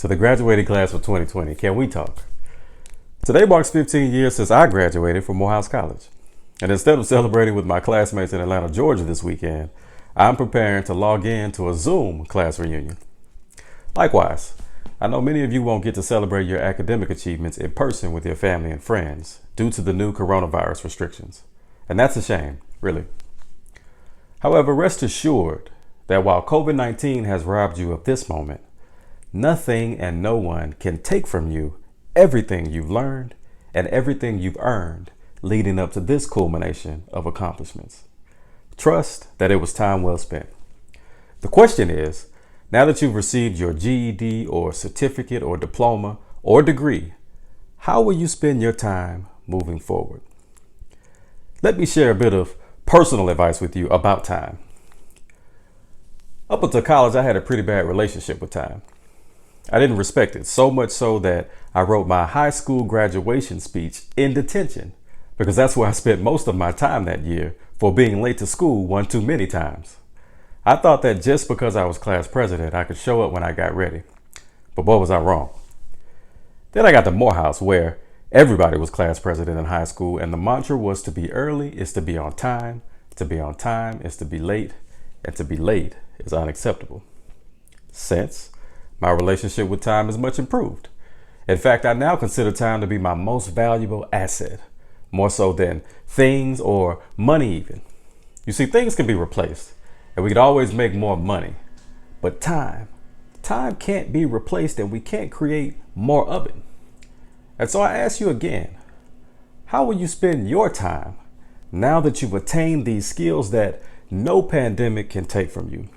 To the graduating class of 2020, can we talk? Today marks 15 years since I graduated from Morehouse College. And instead of celebrating with my classmates in Atlanta, Georgia this weekend, I'm preparing to log in to a Zoom class reunion. Likewise, I know many of you won't get to celebrate your academic achievements in person with your family and friends due to the new coronavirus restrictions. And that's a shame, really. However, rest assured that while COVID-19 has robbed you of this moment, nothing and no one can take from you everything you've learned and everything you've earned leading up to this culmination of accomplishments. Trust that it was time well spent. The question is, now that you've received your GED or certificate or diploma or degree, how will you spend your time moving forward? Let me share a bit of personal advice with you about time. Up until college, I had a pretty bad relationship with time. I didn't respect it, so much so that I wrote my high school graduation speech in detention because that's where I spent most of my time that year for being late to school one too many times. I thought that just because I was class president, I could show up when I got ready. But boy, was I wrong. Then I got to Morehouse, where everybody was class president in high school, and the mantra was to be early is to be on time is to be late, and to be late is unacceptable. Since my relationship with time is much improved. In fact, I now consider time to be my most valuable asset, more so than things or money even. You see, things can be replaced, and we could always make more money, but time can't be replaced, and we can't create more of it. And so I ask you again, how will you spend your time now that you've attained these skills that no pandemic can take from you?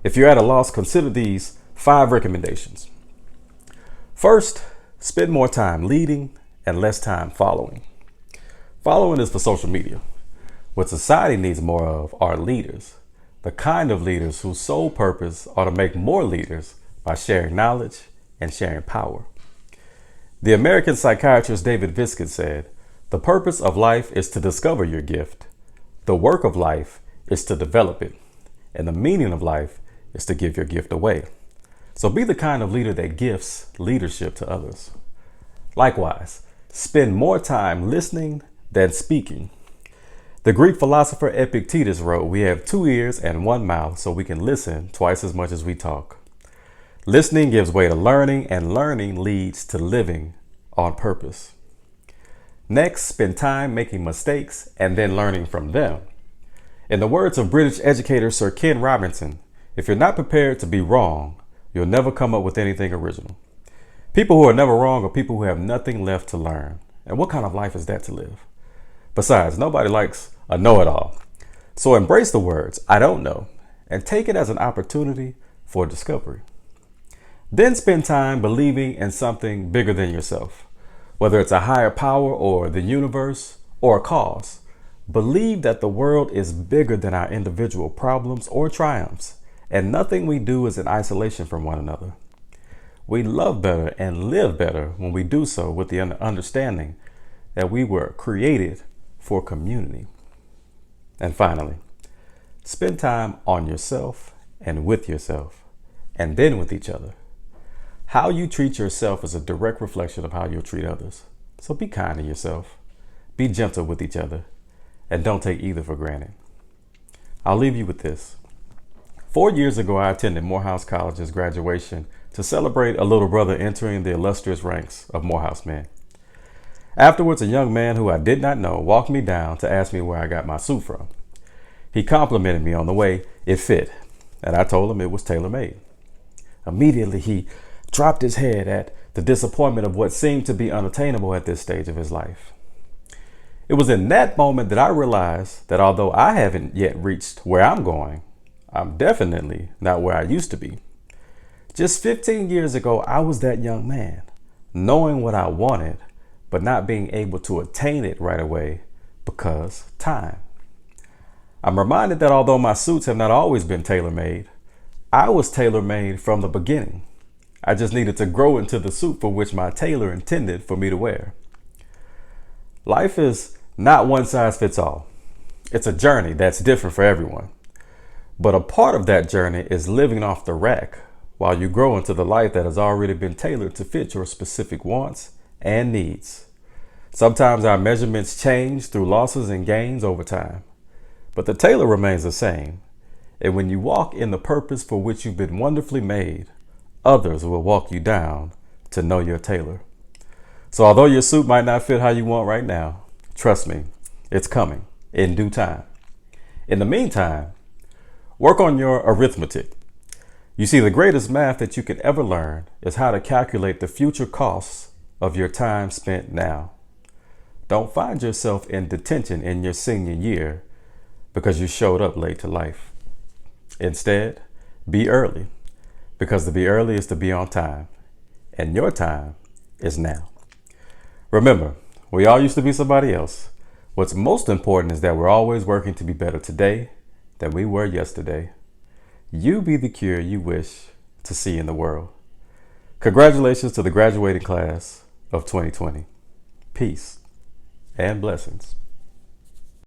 If you're at a loss, consider these 5 recommendations. First, spend more time leading and less time following. Following is for social media. What society needs more of are leaders, the kind of leaders whose sole purpose are to make more leaders by sharing knowledge and sharing power. The American psychiatrist David Viskin said, "The purpose of life is to discover your gift. The work of life is to develop it. And the meaning of life is to give your gift away." So be the kind of leader that gifts leadership to others. Likewise, spend more time listening than speaking. The Greek philosopher Epictetus wrote, "We have 2 ears and 1 mouth, so we can listen twice as much as we talk." Listening gives way to learning, and learning leads to living on purpose. Next, spend time making mistakes and then learning from them. In the words of British educator Sir Ken Robinson, if you're not prepared to be wrong, you'll never come up with anything original. People who are never wrong are people who have nothing left to learn. And what kind of life is that to live? Besides, nobody likes a know-it-all. So embrace the words, "I don't know," and take it as an opportunity for discovery. Then spend time believing in something bigger than yourself. Whether it's a higher power or the universe or a cause, believe that the world is bigger than our individual problems or triumphs, and nothing we do is in isolation from one another. We love better and live better when we do so with the understanding that we were created for community. And finally, spend time on yourself and with yourself, and then with each other. How you treat yourself is a direct reflection of how you'll treat others. So be kind to yourself, be gentle with each other, and don't take either for granted. I'll leave you with this. 4 years ago, I attended Morehouse College's graduation to celebrate a little brother entering the illustrious ranks of Morehouse men. Afterwards, a young man who I did not know walked me down to ask me where I got my suit from. He complimented me on the way it fit, and I told him it was tailor-made. Immediately, he dropped his head at the disappointment of what seemed to be unattainable at this stage of his life. It was in that moment that I realized that although I haven't yet reached where I'm going, I'm definitely not where I used to be. Just 15 years ago, I was that young man, knowing what I wanted, but not being able to attain it right away because time. I'm reminded that although my suits have not always been tailor-made, I was tailor-made from the beginning. I just needed to grow into the suit for which my tailor intended for me to wear. Life is not one size fits all. It's a journey that's different for everyone. But a part of that journey is living off the rack while you grow into the life that has already been tailored to fit your specific wants and needs. Sometimes our measurements change through losses and gains over time, but the tailor remains the same. And when you walk in the purpose for which you've been wonderfully made, others will walk you down to know your tailor. So although your suit might not fit how you want right now, trust me, it's coming in due time. In the meantime, work on your arithmetic. You see, the greatest math that you could ever learn is how to calculate the future costs of your time spent now. Don't find yourself in detention in your senior year because you showed up late to life. Instead, be early, because to be early is to be on time, and your time is now. Remember, we all used to be somebody else. What's most important is that we're always working to be better today than we were yesterday. You be the cure you wish to see in the world. Congratulations to the graduating class of 2020. Peace and blessings.